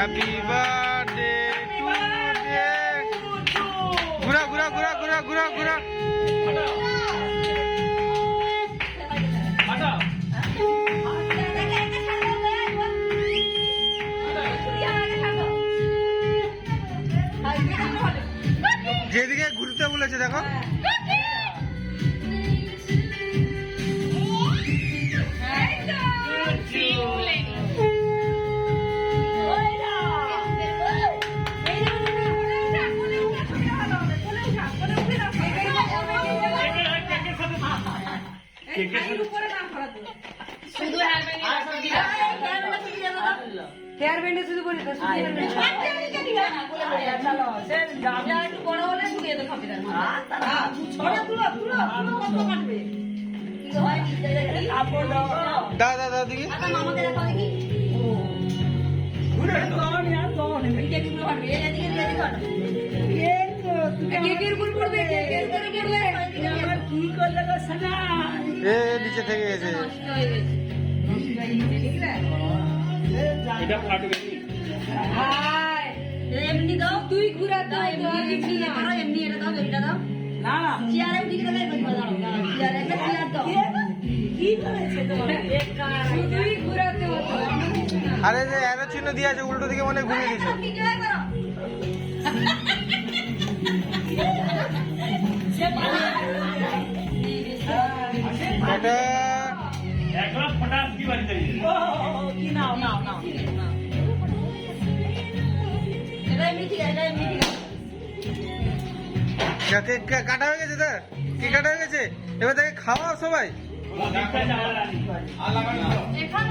Happy birthday to day. ঘুরা ঘুরা ঘুরা ঘুরা ঘুরা ঘুরা। যেদিকে ঘুরতে বলেছে দেখো। হেয়ার ব্যান্ডে শুধু বলি তো বড় হলে শুকিয়ে তো খাবে দা দা দা দিকে নিচে থেকে গেছে। এমনি দাও তুই ঘুরা দাও এমনি এটা দাও এটা দাও না চেয়ারে উঠে গেলে চেয়ারে একটা চেয়ার দাও কি করেছে তোমার তুই ঘুরাতে হতো। আরে যে অ্যারো চিহ্ন দিয়ে আছে উল্টো দিকে মানে ঘুরিয়ে দিয়েছে। এটা একলা ফটাস কি বাড়িতে কি নাও নাও নাও এটা এমনি ঠিক আছে এমনি ঠিক আছে। কেক কাটা হয়ে গেছে তো? কেক কাটা হয়ে গেছে, এবার তাকে খাওয়াও সবাই। এখান